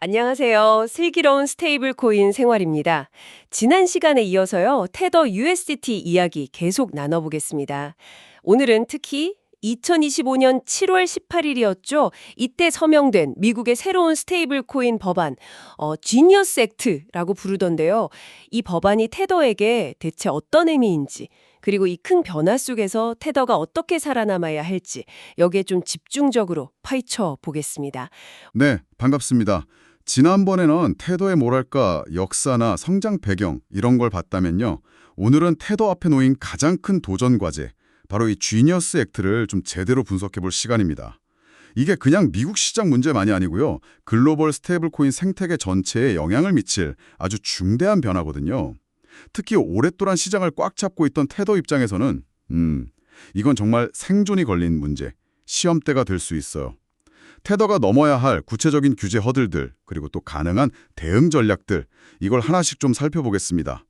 안녕하세요. 슬기로운 스테이블 코인 생활입니다. 지난 시간에 이어서요, 테더 USDT 이야기 계속 나눠보겠습니다. 오늘은 특히 2025년 7월 18일이었죠. 이때 서명된 미국의 새로운 스테이블 코인 법안, 지니어스 액트라고 부르던데요. 이 법안이 테더에게 대체 어떤 의미인지, 그리고 이 큰 변화 속에서 테더가 어떻게 살아남아야 할지, 여기에 좀 집중적으로 파헤쳐 보겠습니다. 네, 반갑습니다. 지난번에는 테더의 뭐랄까 역사나 성장 배경 이런 걸 봤다면요. 오늘은 테더 앞에 놓인 가장 큰 도전 과제, 바로 이 지니어스 액트를 좀 제대로 분석해 볼 시간입니다. 이게 그냥 미국 시장 문제만이 아니고요. 글로벌 스테이블 코인 생태계 전체에 영향을 미칠 아주 중대한 변화거든요. 특히 오랫동안 시장을 꽉 잡고 있던 테더 입장에서는 이건 정말 생존이 걸린 문제, 시험대가 될 수 있어요. 테더가 넘어야 할 구체적인 규제 허들들, 그리고 또 가능한 대응 전략들, 이걸 하나씩 좀 살펴보겠습니다.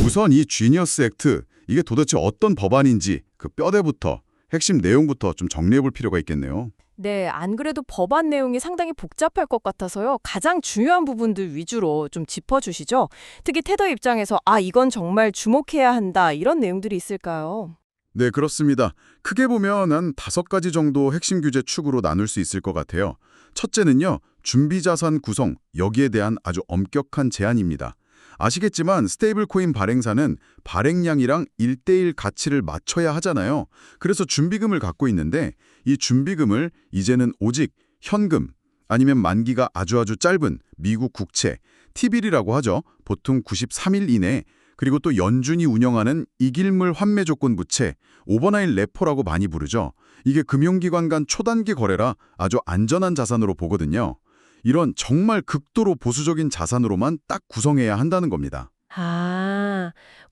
우선 이 지니어스 액트, 이게 도대체 어떤 법안인지 그 뼈대부터, 핵심 내용부터 좀 정리해 볼 필요가 있겠네요. 네, 안 그래도 법안 내용이 상당히 복잡할 것 같아서요. 가장 중요한 부분들 위주로 좀 짚어주시죠. 특히 테더 입장에서 이건 정말 주목해야 한다 이런 내용들이 있을까요? 네, 그렇습니다. 크게 보면 한 5가지 정도 핵심 규제 축으로 나눌 수 있을 것 같아요. 첫째는요, 준비자산 구성, 여기에 대한 아주 엄격한 제한입니다. 아시겠지만 스테이블 코인 발행사는 발행량이랑 1대1 가치를 맞춰야 하잖아요. 그래서 준비금을 갖고 있는데 이 준비금을 이제는 오직 현금 아니면 만기가 아주 짧은 미국 국채, T빌이라고 하죠. 보통 93일 이내, 그리고 또 연준이 운영하는 이길물 환매 조건 부채, 오버나잇 레포라고 많이 부르죠. 이게 금융기관 간 초단기 거래라 아주 안전한 자산으로 보거든요. 이런 정말 극도로 보수적인 자산으로만 딱 구성해야 한다는 겁니다.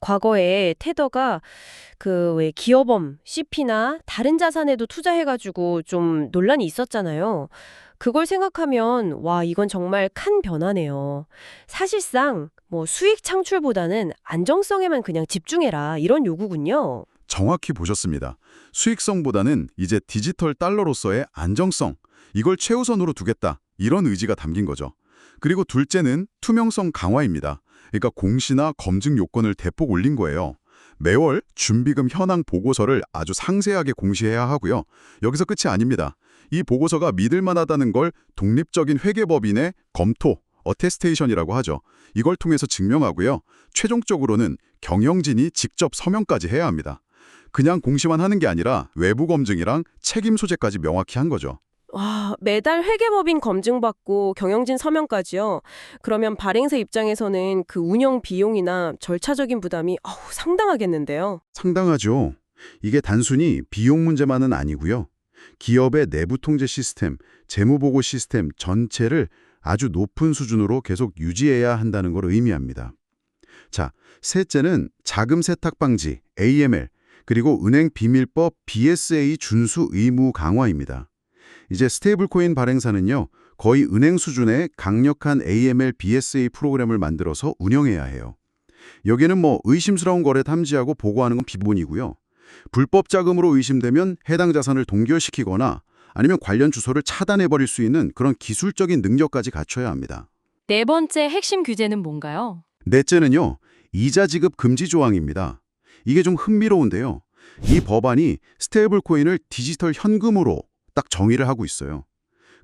과거에 테더가 그 왜 기업엄, CP나 다른 자산에도 투자해가지고 좀 논란이 있었잖아요. 그걸 생각하면 와, 이건 정말 큰 변화네요. 사실상 뭐 수익 창출보다는 안정성에만 그냥 집중해라 이런 요구군요. 정확히 보셨습니다. 수익성보다는 이제 디지털 달러로서의 안정성, 이걸 최우선으로 두겠다. 이런 의지가 담긴 거죠. 그리고 둘째는 투명성 강화입니다. 그러니까 공시나 검증 요건을 대폭 올린 거예요. 매월 준비금 현황 보고서를 아주 상세하게 공시해야 하고요. 여기서 끝이 아닙니다. 이 보고서가 믿을 만하다는 걸 독립적인 회계법인의 검토, 어테스테이션이라고 하죠. 이걸 통해서 증명하고요. 최종적으로는 경영진이 직접 서명까지 해야 합니다. 그냥 공시만 하는 게 아니라 외부 검증이랑 책임 소재까지 명확히 한 거죠. 와, 매달 회계법인 검증받고 경영진 서명까지요. 그러면 발행사 입장에서는 그 운영 비용이나 절차적인 부담이 상당하겠는데요. 상당하죠. 이게 단순히 비용 문제만은 아니고요. 기업의 내부 통제 시스템, 재무보고 시스템 전체를 아주 높은 수준으로 계속 유지해야 한다는 걸 의미합니다. 자, 셋째는 자금 세탁 방지, AML, 그리고 은행 비밀법 BSA 준수 의무 강화입니다. 이제 스테이블코인 발행사는요, 거의 은행 수준의 강력한 AML BSA 프로그램을 만들어서 운영해야 해요. 여기는 뭐 의심스러운 거래 탐지하고 보고하는 건 기본이고요. 불법 자금으로 의심되면 해당 자산을 동결시키거나 아니면 관련 주소를 차단해버릴 수 있는 그런 기술적인 능력까지 갖춰야 합니다. 네 번째 핵심 규제는 뭔가요? 넷째는요, 이자 지급 금지 조항입니다. 이게 좀 흥미로운데요. 이 법안이 스테이블 코인을 디지털 현금으로 딱 정의를 하고 있어요.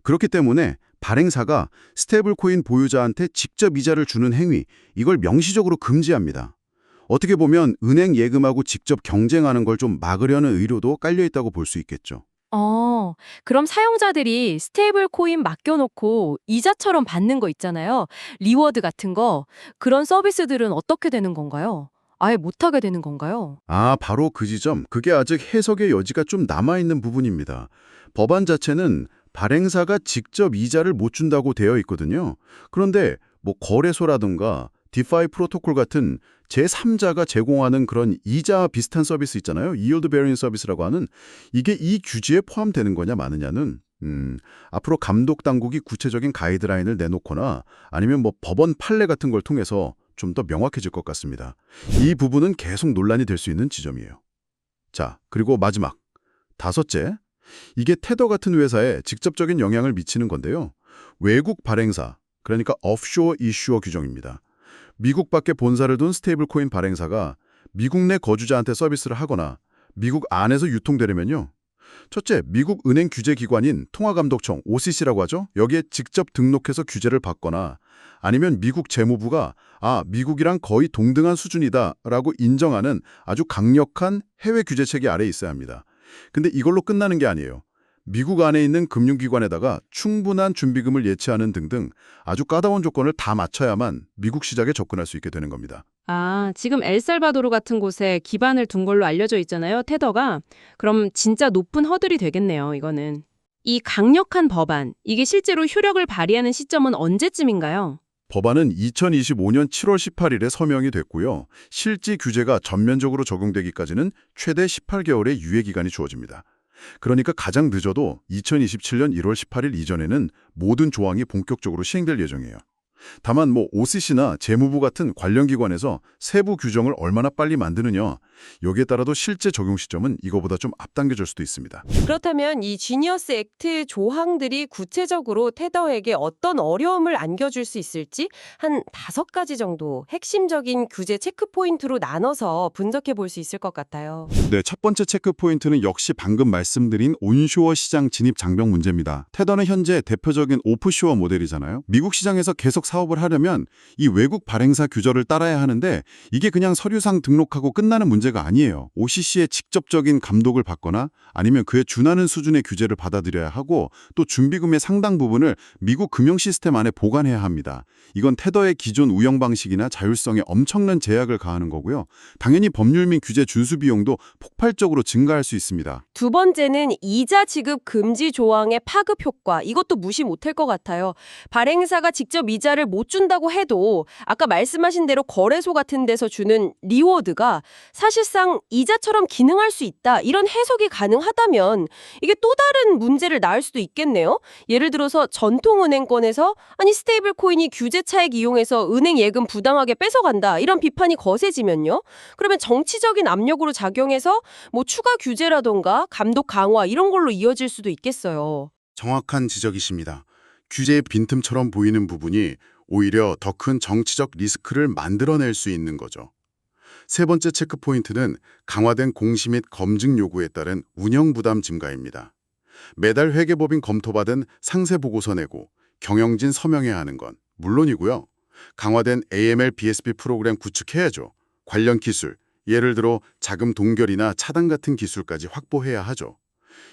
그렇기 때문에 발행사가 스테이블 코인 보유자한테 직접 이자를 주는 행위, 이걸 명시적으로 금지합니다. 어떻게 보면 은행 예금하고 직접 경쟁하는 걸 좀 막으려는 의도도 깔려 있다고 볼 수 있겠죠. 그럼 사용자들이 스테이블 코인 맡겨놓고 이자처럼 받는 거 있잖아요. 리워드 같은 거. 그런 서비스들은 어떻게 되는 건가요? 아예 못하게 되는 건가요? 바로 그 지점. 그게 아직 해석의 여지가 좀 남아있는 부분입니다. 법안 자체는 발행사가 직접 이자를 못 준다고 되어 있거든요. 그런데 뭐 거래소라든가 디파이 프로토콜 같은 제3자가 제공하는 그런 이자 비슷한 서비스 있잖아요. yield bearing 서비스라고 하는 이게 이 규제에 포함되는 거냐 마느냐는 앞으로 감독 당국이 구체적인 가이드라인을 내놓거나 아니면 뭐 법원 판례 같은 걸 통해서 좀 더 명확해질 것 같습니다. 이 부분은 계속 논란이 될 수 있는 지점이에요. 자, 그리고 마지막, 다섯째. 이게 테더 같은 회사에 직접적인 영향을 미치는 건데요. 외국 발행사, 그러니까 offshore issuer 규정입니다. 미국 밖에 본사를 둔 스테이블 코인 발행사가 미국 내 거주자한테 서비스를 하거나 미국 안에서 유통되려면요. 첫째, 미국 은행 규제 기관인 통화감독청 OCC라고 하죠. 여기에 직접 등록해서 규제를 받거나 아니면 미국 재무부가 미국이랑 거의 동등한 수준이다라고 인정하는 아주 강력한 해외 규제 체계 아래에 있어야 합니다. 근데 이걸로 끝나는 게 아니에요. 미국 안에 있는 금융기관에다가 충분한 준비금을 예치하는 등등 아주 까다로운 조건을 다 맞춰야만 미국 시장에 접근할 수 있게 되는 겁니다. 지금 엘살바도르 같은 곳에 기반을 둔 걸로 알려져 있잖아요, 테더가. 그럼 진짜 높은 허들이 되겠네요, 이거는. 이 강력한 법안, 이게 실제로 효력을 발휘하는 시점은 언제쯤인가요? 법안은 2025년 7월 18일에 서명이 됐고요. 실제 규제가 전면적으로 적용되기까지는 최대 18개월의 유예기간이 주어집니다. 그러니까 가장 늦어도 2027년 1월 18일 이전에는 모든 조항이 본격적으로 시행될 예정이에요. 다만 OCC나 재무부 같은 관련 기관에서 세부 규정을 얼마나 빨리 만드느냐, 여기에 따라도 실제 적용 시점은 이거보다 좀 앞당겨질 수도 있습니다. 그렇다면 이 지니어스 액트 조항들이 구체적으로 테더에게 어떤 어려움을 안겨줄 수 있을지 한 5가지 정도 핵심적인 규제 체크 포인트로 나눠서 분석해 볼 수 있을 것 같아요. 네, 첫 번째 체크 포인트는 역시 방금 말씀드린 온쇼어 시장 진입 장벽 문제입니다. 테더는 현재 대표적인 오프쇼어 모델이잖아요. 미국 시장에서 계속 사업을 하려면 이 외국 발행사 규정을 따라야 하는데 이게 그냥 서류상 등록하고 끝나는 문제가 아니에요. OCC의 직접적인 감독을 받거나 아니면 그에 준하는 수준의 규제를 받아들여야 하고 또 준비금의 상당 부분을 미국 금융 시스템 안에 보관해야 합니다. 이건 테더의 기존 운영 방식이나 자율성에 엄청난 제약을 가하는 거고요. 당연히 법률 및 규제 준수 비용도 폭발적으로 증가할 수 있습니다. 두 번째는 이자 지급 금지 조항의 파급 효과. 이것도 무시 못할 것 같아요. 발행사가 직접 이자를 못 준다고 해도 아까 말씀하신 대로 거래소 같은 데서 주는 리워드가 사실상 이자처럼 기능할 수 있다. 이런 해석이 가능하다면 이게 또 다른 문제를 낳을 수도 있겠네요. 예를 들어서 전통은행권에서 스테이블 코인이 규제 차익 이용해서 은행 예금 부당하게 뺏어간다. 이런 비판이 거세지면요. 그러면 정치적인 압력으로 작용해서 추가 규제라던가 감독 강화 이런 걸로 이어질 수도 있겠어요. 정확한 지적이십니다. 규제의 빈틈처럼 보이는 부분이 오히려 더 큰 정치적 리스크를 만들어낼 수 있는 거죠. 세 번째 체크 포인트는 강화된 공시 및 검증 요구에 따른 운영 부담 증가입니다. 매달 회계법인 검토받은 상세 보고서 내고 경영진 서명해야 하는 건 물론이고요. 강화된 AML BSP 프로그램 구축해야죠. 관련 기술, 예를 들어 자금 동결이나 차단 같은 기술까지 확보해야 하죠.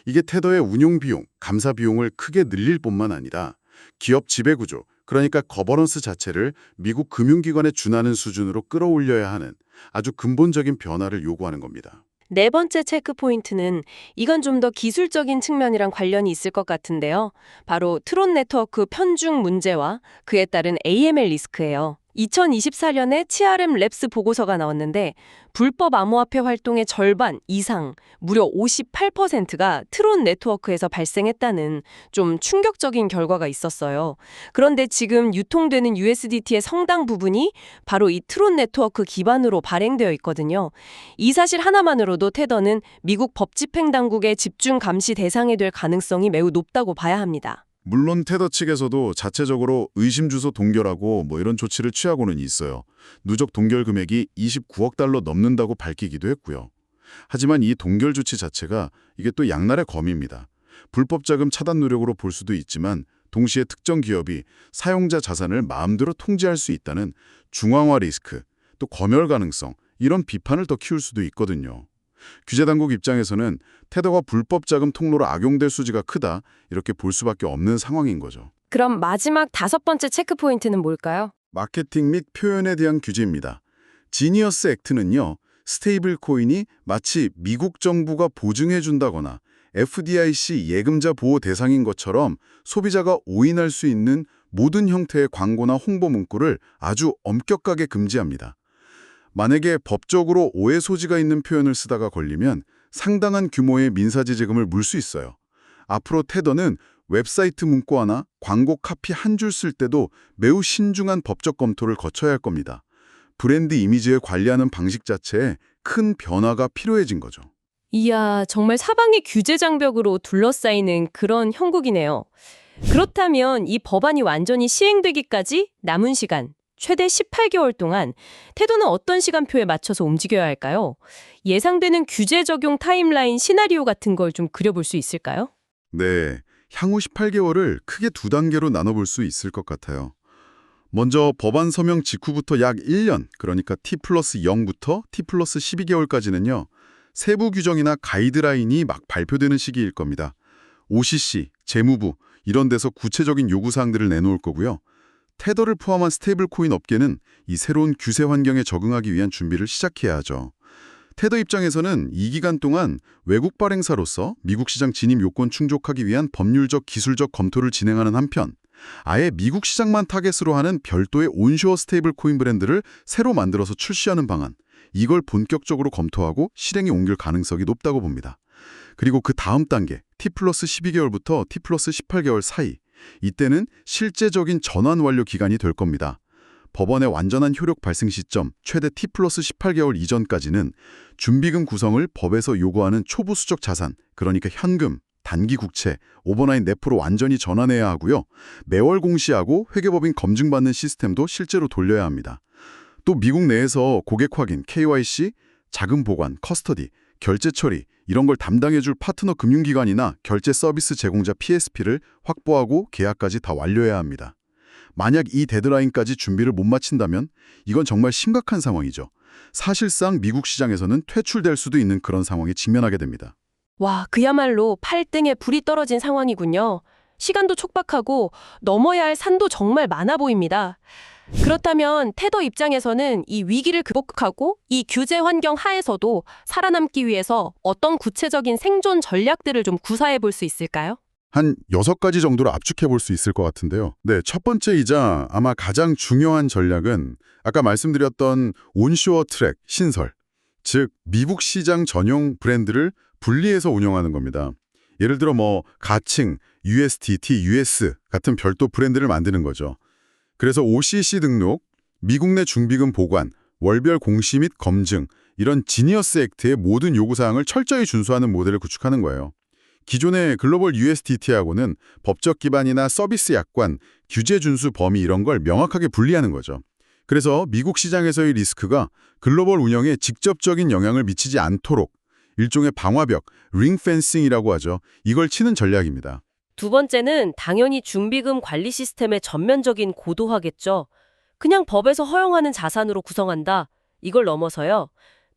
이게 테더의 운용 비용, 감사 비용을 크게 늘릴 뿐만 아니라 기업 지배구조, 그러니까 거버넌스 자체를 미국 금융기관에 준하는 수준으로 끌어올려야 하는 아주 근본적인 변화를 요구하는 겁니다. 네 번째 체크 포인트는 이건 좀 더 기술적인 측면이랑 관련이 있을 것 같은데요. 바로 트론 네트워크 편중 문제와 그에 따른 AML 리스크예요. 2024년에 TRM 랩스 보고서가 나왔는데 불법 암호화폐 활동의 절반 이상, 무려 58%가 트론 네트워크에서 발생했다는 좀 충격적인 결과가 있었어요. 그런데 지금 유통되는 USDT의 상당 부분이 바로 이 트론 네트워크 기반으로 발행되어 있거든요. 이 사실 하나만으로도 테더는 미국 법집행당국의 집중 감시 대상이 될 가능성이 매우 높다고 봐야 합니다. 물론 테더 측에서도 자체적으로 의심 주소 동결하고 이런 조치를 취하고는 있어요. 누적 동결 금액이 29억 달러 넘는다고 밝히기도 했고요. 하지만 이 동결 조치 자체가 이게 또 양날의 검입니다. 불법 자금 차단 노력으로 볼 수도 있지만 동시에 특정 기업이 사용자 자산을 마음대로 통제할 수 있다는 중앙화 리스크, 또 검열 가능성, 이런 비판을 더 키울 수도 있거든요. 규제당국 입장에서는 테더가 불법 자금 통로로 악용될 수지가 크다, 이렇게 볼 수밖에 없는 상황인 거죠. 그럼 마지막 5번째 체크 포인트는 뭘까요? 마케팅 및 표현에 대한 규제입니다. 지니어스 액트는요, 스테이블 코인이 마치 미국 정부가 보증해준다거나 FDIC 예금자 보호 대상인 것처럼 소비자가 오인할 수 있는 모든 형태의 광고나 홍보 문구를 아주 엄격하게 금지합니다. 만약에 법적으로 오해 소지가 있는 표현을 쓰다가 걸리면 상당한 규모의 민사제재금을 물 수 있어요. 앞으로 테더는 웹사이트 문구 하나, 광고 카피 한 줄 쓸 때도 매우 신중한 법적 검토를 거쳐야 할 겁니다. 브랜드 이미지를 관리하는 방식 자체에 큰 변화가 필요해진 거죠. 이야, 정말 사방이 규제 장벽으로 둘러싸이는 그런 형국이네요. 그렇다면 이 법안이 완전히 시행되기까지 남은 시간, 최대 18개월 동안 태도는 어떤 시간표에 맞춰서 움직여야 할까요? 예상되는 규제 적용 타임라인 시나리오 같은 걸 좀 그려볼 수 있을까요? 네, 향후 18개월을 크게 두 단계로 나눠볼 수 있을 것 같아요. 먼저 법안 서명 직후부터 약 1년, 그러니까 T+0부터 T+12개월까지는요. 세부 규정이나 가이드라인이 막 발표되는 시기일 겁니다. OCC, 재무부 이런 데서 구체적인 요구사항들을 내놓을 거고요. 테더를 포함한 스테이블 코인 업계는 이 새로운 규제 환경에 적응하기 위한 준비를 시작해야 하죠. 테더 입장에서는 이 기간 동안 외국 발행사로서 미국 시장 진입 요건 충족하기 위한 법률적, 기술적 검토를 진행하는 한편 아예 미국 시장만 타겟으로 하는 별도의 온쇼어 스테이블 코인 브랜드를 새로 만들어서 출시하는 방안, 이걸 본격적으로 검토하고 실행에 옮길 가능성이 높다고 봅니다. 그리고 그 다음 단계, T+12개월부터 T+18개월 사이, 이때는 실제적인 전환 완료 기간이 될 겁니다. 법원의 완전한 효력 발생 시점, 최대 T+18개월 이전까지는 준비금 구성을 법에서 요구하는 초부 수적 자산, 그러니까 현금, 단기 국채, 오버나잇 내포로 완전히 전환해야 하고요. 매월 공시하고 회계법인 검증받는 시스템도 실제로 돌려야 합니다. 또 미국 내에서 고객 확인, KYC, 자금 보관, 커스터디, 결제 처리 이런 걸 담당해줄 파트너 금융기관이나 결제 서비스 제공자 PSP를 확보하고 계약까지 다 완료해야 합니다. 만약 이 데드라인까지 준비를 못 마친다면 이건 정말 심각한 상황이죠. 사실상 미국 시장에서는 퇴출될 수도 있는 그런 상황에 직면하게 됩니다. 와, 그야말로 팔등에 불이 떨어진 상황이군요. 시간도 촉박하고 넘어야 할 산도 정말 많아 보입니다. 그렇다면 테더 입장에서는 이 위기를 극복하고 이 규제 환경 하에서도 살아남기 위해서 어떤 구체적인 생존 전략들을 좀 구사해 볼 수 있을까요? 한 6가지 정도로 압축해 볼 수 있을 것 같은데요. 네, 첫 번째이자 아마 가장 중요한 전략은 아까 말씀드렸던 온쇼어 트랙 신설, 즉 미국 시장 전용 브랜드를 분리해서 운영하는 겁니다. 예를 들어 가칭, USDT, US 같은 별도 브랜드를 만드는 거죠. 그래서 OCC 등록, 미국 내 중비금 보관, 월별 공시 및 검증 이런 지니어스 액트의 모든 요구사항을 철저히 준수하는 모델을 구축하는 거예요. 기존의 글로벌 USDT하고는 법적 기반이나 서비스 약관, 규제 준수 범위 이런 걸 명확하게 분리하는 거죠. 그래서 미국 시장에서의 리스크가 글로벌 운영에 직접적인 영향을 미치지 않도록 일종의 방화벽, 링 펜싱이라고 하죠. 이걸 치는 전략입니다. 두 번째는 당연히 준비금 관리 시스템의 전면적인 고도화겠죠. 그냥 법에서 허용하는 자산으로 구성한다. 이걸 넘어서요.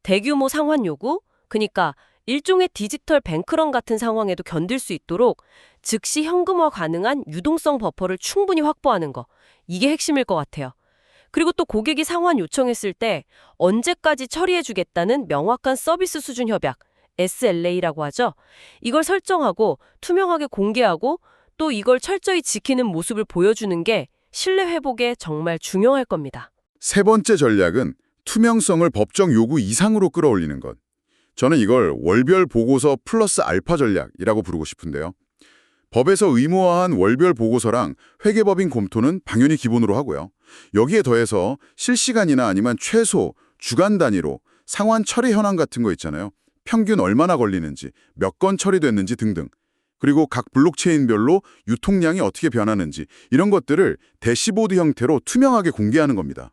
대규모 상환 요구, 그러니까 일종의 디지털 뱅크런 같은 상황에도 견딜 수 있도록 즉시 현금화 가능한 유동성 버퍼를 충분히 확보하는 거. 이게 핵심일 것 같아요. 그리고 또 고객이 상환 요청했을 때 언제까지 처리해주겠다는 명확한 서비스 수준 협약, SLA라고 하죠. 이걸 설정하고 투명하게 공개하고 또 이걸 철저히 지키는 모습을 보여주는 게 신뢰 회복에 정말 중요할 겁니다. 세 번째 전략은 투명성을 법정 요구 이상으로 끌어올리는 것. 저는 이걸 월별 보고서 플러스 알파 전략이라고 부르고 싶은데요. 법에서 의무화한 월별 보고서랑 회계법인 검토는 당연히 기본으로 하고요. 여기에 더해서 실시간이나 아니면 최소 주간 단위로 상환 처리 현황 같은 거 있잖아요. 평균 얼마나 걸리는지, 몇 건 처리됐는지 등등. 그리고 각 블록체인별로 유통량이 어떻게 변하는지 이런 것들을 대시보드 형태로 투명하게 공개하는 겁니다.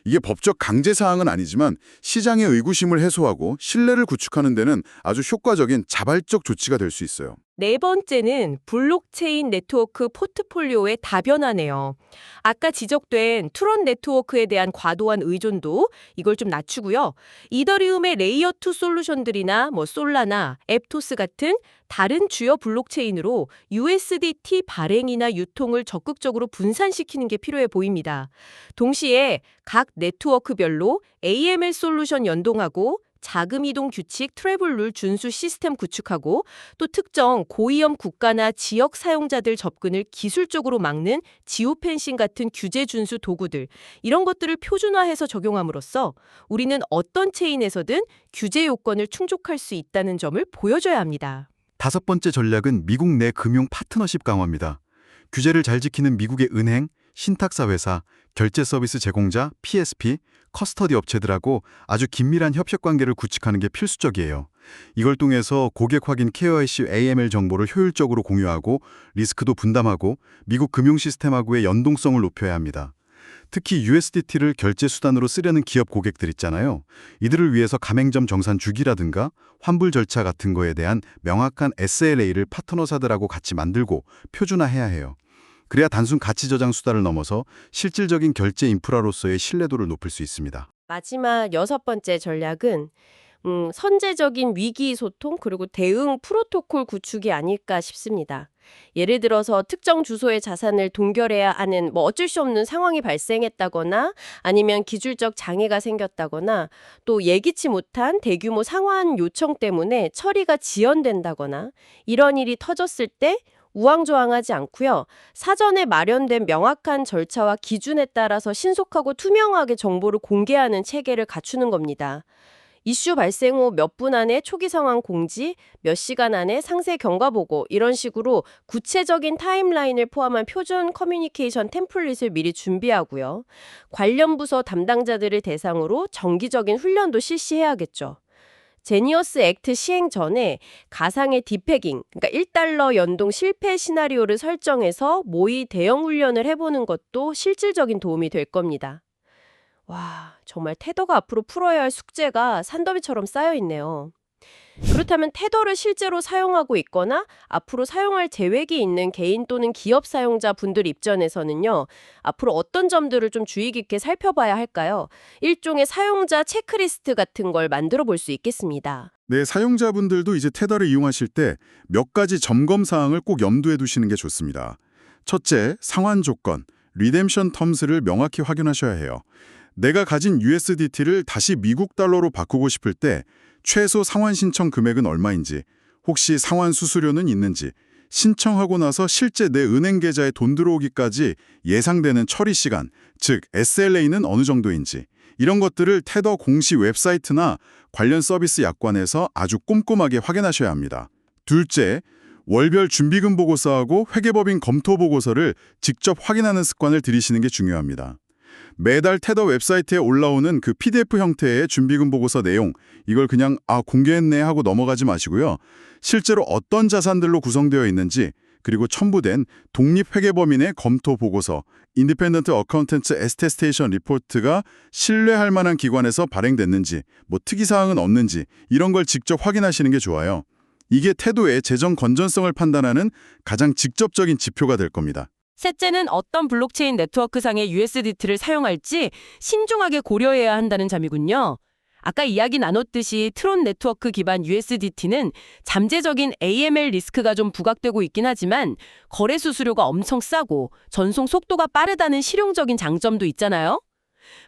이게 법적 강제사항은 아니지만 시장의 의구심을 해소하고 신뢰를 구축하는 데는 아주 효과적인 자발적 조치가 될 수 있어요. 네 번째는 블록체인 네트워크 포트폴리오의 다변화네요. 아까 지적된 트론 네트워크에 대한 과도한 의존도 이걸 좀 낮추고요. 이더리움의 레이어 2 솔루션들이나 솔라나, 앱토스 같은 다른 주요 블록체인으로 USDT 발행이나 유통을 적극적으로 분산시키는 게 필요해 보입니다. 동시에 각 네트워크별로 AML 솔루션 연동하고 자금 이동 규칙 트래블 룰 준수 시스템 구축하고 또 특정 고위험 국가나 지역 사용자들 접근을 기술적으로 막는 지오펜싱 같은 규제 준수 도구들 이런 것들을 표준화해서 적용함으로써 우리는 어떤 체인에서든 규제 요건을 충족할 수 있다는 점을 보여줘야 합니다. 다섯 번째 전략은 미국 내 금융 파트너십 강화입니다. 규제를 잘 지키는 미국의 은행, 신탁사 회사, 결제 서비스 제공자, PSP, 커스터디 업체들하고 아주 긴밀한 협력 관계를 구축하는 게 필수적이에요. 이걸 통해서 고객 확인 KYC AML 정보를 효율적으로 공유하고 리스크도 분담하고 미국 금융 시스템하고의 연동성을 높여야 합니다. 특히 USDT를 결제 수단으로 쓰려는 기업 고객들 있잖아요. 이들을 위해서 가맹점 정산 주기라든가 환불 절차 같은 거에 대한 명확한 SLA를 파트너사들하고 같이 만들고 표준화해야 해요. 그래야 단순 가치 저장 수단을 넘어서 실질적인 결제 인프라로서의 신뢰도를 높일 수 있습니다. 마지막 6번째 전략은 선제적인 위기 소통 그리고 대응 프로토콜 구축이 아닐까 싶습니다. 예를 들어서 특정 주소의 자산을 동결해야 하는 어쩔 수 없는 상황이 발생했다거나 아니면 기술적 장애가 생겼다거나 또 예기치 못한 대규모 상환 요청 때문에 처리가 지연된다거나 이런 일이 터졌을 때 우왕좌왕하지 않고요. 사전에 마련된 명확한 절차와 기준에 따라서 신속하고 투명하게 정보를 공개하는 체계를 갖추는 겁니다. 이슈 발생 후 몇 분 안에 초기 상황 공지, 몇 시간 안에 상세 경과 보고 이런 식으로 구체적인 타임라인을 포함한 표준 커뮤니케이션 템플릿을 미리 준비하고요. 관련 부서 담당자들을 대상으로 정기적인 훈련도 실시해야겠죠. 제니어스 액트 시행 전에 가상의 디패깅, 그러니까 1달러 연동 실패 시나리오를 설정해서 모의 대형 훈련을 해보는 것도 실질적인 도움이 될 겁니다. 와, 정말 테더가 앞으로 풀어야 할 숙제가 산더미처럼 쌓여 있네요. 그렇다면 테더를 실제로 사용하고 있거나 앞으로 사용할 계획이 있는 개인 또는 기업 사용자 분들 입장에서는요, 앞으로 어떤 점들을 좀 주의 깊게 살펴봐야 할까요? 일종의 사용자 체크리스트 같은 걸 만들어 볼 수 있겠습니다. 네, 사용자분들도 이제 테더를 이용하실 때 몇 가지 점검 사항을 꼭 염두에 두시는 게 좋습니다. 첫째, 상환 조건, 리뎀션 텀스를 명확히 확인하셔야 해요. 내가 가진 USDT를 다시 미국 달러로 바꾸고 싶을 때 최소 상환 신청 금액은 얼마인지, 혹시 상환 수수료는 있는지, 신청하고 나서 실제 내 은행 계좌에 돈 들어오기까지 예상되는 처리 시간, 즉 SLA는 어느 정도인지, 이런 것들을 테더 공식 웹사이트나 관련 서비스 약관에서 아주 꼼꼼하게 확인하셔야 합니다. 둘째, 월별 준비금 보고서하고 회계법인 검토 보고서를 직접 확인하는 습관을 들이시는 게 중요합니다. 매달 테더 웹사이트에 올라오는 그 PDF 형태의 준비금 보고서 내용, 이걸 그냥 공개했네 하고 넘어가지 마시고요. 실제로 어떤 자산들로 구성되어 있는지, 그리고 첨부된 독립회계법인의 검토 보고서, Independent Accountants Attestation Report가 신뢰할 만한 기관에서 발행됐는지, 특이사항은 없는지 이런 걸 직접 확인하시는 게 좋아요. 이게 태도의 재정 건전성을 판단하는 가장 직접적인 지표가 될 겁니다. 셋째는 어떤 블록체인 네트워크상의 USDT를 사용할지 신중하게 고려해야 한다는 점이군요. 아까 이야기 나눴듯이 트론 네트워크 기반 USDT는 잠재적인 AML 리스크가 좀 부각되고 있긴 하지만 거래 수수료가 엄청 싸고 전송 속도가 빠르다는 실용적인 장점도 있잖아요.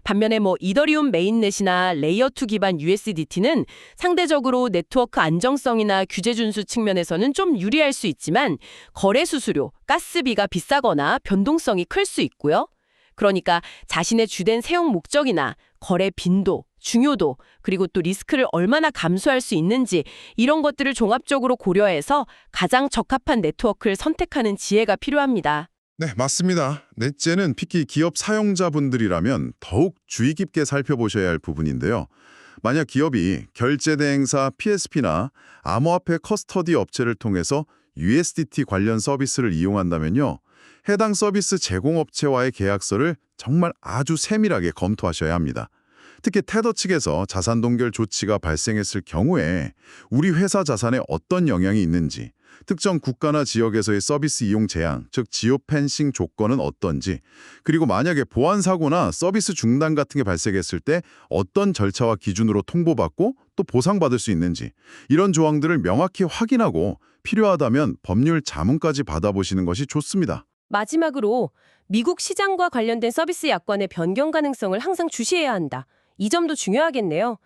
반면에 이더리움 메인넷이나 레이어2 기반 USDT는 상대적으로 네트워크 안정성이나 규제 준수 측면에서는 좀 유리할 수 있지만 거래 수수료, 가스비가 비싸거나 변동성이 클 수 있고요. 그러니까 자신의 주된 사용 목적이나 거래 빈도, 중요도, 그리고 또 리스크를 얼마나 감수할 수 있는지 이런 것들을 종합적으로 고려해서 가장 적합한 네트워크를 선택하는 지혜가 필요합니다. 네, 맞습니다. 넷째는 특히 기업 사용자분들이라면 더욱 주의 깊게 살펴보셔야 할 부분인데요. 만약 기업이 결제 대행사 PSP나 암호화폐 커스터디 업체를 통해서 USDT 관련 서비스를 이용한다면요. 해당 서비스 제공업체와의 계약서를 정말 아주 세밀하게 검토하셔야 합니다. 특히 테더 측에서 자산 동결 조치가 발생했을 경우에 우리 회사 자산에 어떤 영향이 있는지, 특정 국가나 지역에서의 서비스 이용 제한, 즉 지오펜싱 조건은 어떤지, 그리고 만약에 보안 사고나 서비스 중단 같은 게 발생했을 때 어떤 절차와 기준으로 통보받고 또 보상받을 수 있는지, 이런 조항들을 명확히 확인하고 필요하다면 법률 자문까지 받아보시는 것이 좋습니다. 마지막으로 미국 시장과 관련된 서비스 약관의 변경 가능성을 항상 주시해야 한다. 이 점도 중요하겠네요.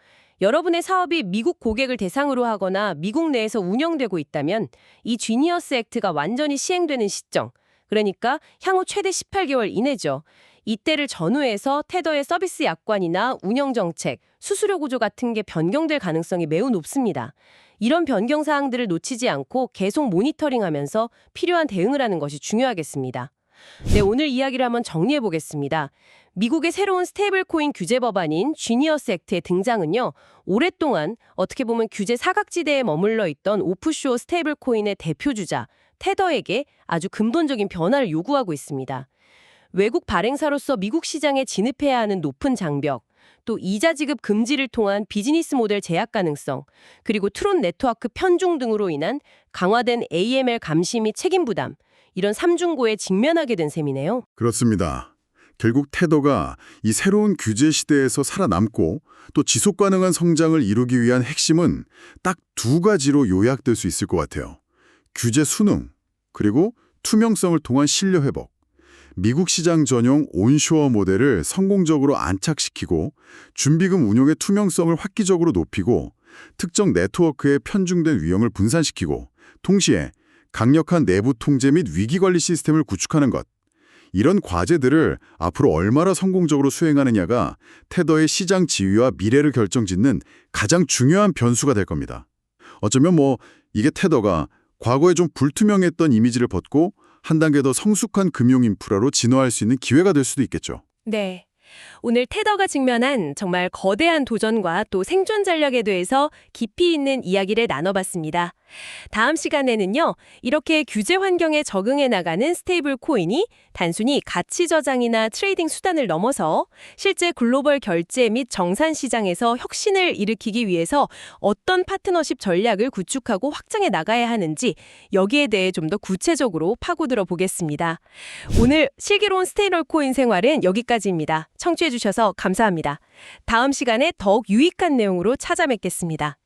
여러분의 사업이 미국 고객을 대상으로 하거나 미국 내에서 운영되고 있다면 이 지니어스 액트가 완전히 시행되는 시점, 그러니까 향후 최대 18개월 이내죠. 이때를 전후해서 테더의 서비스 약관이나 운영 정책, 수수료 구조 같은 게 변경될 가능성이 매우 높습니다. 이런 변경 사항들을 놓치지 않고 계속 모니터링하면서 필요한 대응을 하는 것이 중요하겠습니다. 네, 오늘 이야기를 한번 정리해 보겠습니다. 미국의 새로운 스테이블 코인 규제 법안인 지니어스 액트의 등장은요. 오랫동안 어떻게 보면 규제 사각지대에 머물러 있던 오프쇼어 스테이블 코인의 대표주자 테더에게 아주 근본적인 변화를 요구하고 있습니다. 외국 발행사로서 미국 시장에 진입해야 하는 높은 장벽, 또 이자 지급 금지를 통한 비즈니스 모델 제약 가능성, 그리고 트론 네트워크 편중 등으로 인한 강화된 AML 감시 및 책임 부담, 이런 삼중고에 직면하게 된 셈이네요. 그렇습니다. 결국 테더가 이 새로운 규제 시대에서 살아남고 또 지속 가능한 성장을 이루기 위한 핵심은 딱 두 가지로 요약될 수 있을 것 같아요. 규제 순응, 그리고 투명성을 통한 신뢰 회복. 미국 시장 전용 온쇼어 모델을 성공적으로 안착시키고 준비금 운용의 투명성을 획기적으로 높이고 특정 네트워크의 편중된 위험을 분산시키고 동시에 강력한 내부 통제 및 위기관리 시스템을 구축하는 것. 이런 과제들을 앞으로 얼마나 성공적으로 수행하느냐가 테더의 시장 지위와 미래를 결정짓는 가장 중요한 변수가 될 겁니다. 어쩌면 이게 테더가 과거에 좀 불투명했던 이미지를 벗고 한 단계 더 성숙한 금융 인프라로 진화할 수 있는 기회가 될 수도 있겠죠. 네. 오늘 테더가 직면한 정말 거대한 도전과 또 생존 전략에 대해서 깊이 있는 이야기를 나눠봤습니다. 다음 시간에는요, 이렇게 규제 환경에 적응해 나가는 스테이블 코인이 단순히 가치 저장이나 트레이딩 수단을 넘어서 실제 글로벌 결제 및 정산 시장에서 혁신을 일으키기 위해서 어떤 파트너십 전략을 구축하고 확장해 나가야 하는지 여기에 대해 좀 더 구체적으로 파고들어 보겠습니다. 오늘 슬기로운 스테이블 코인 생활은 여기까지입니다. 청취해 주셔서 감사합니다. 다음 시간에 더욱 유익한 내용으로 찾아뵙겠습니다.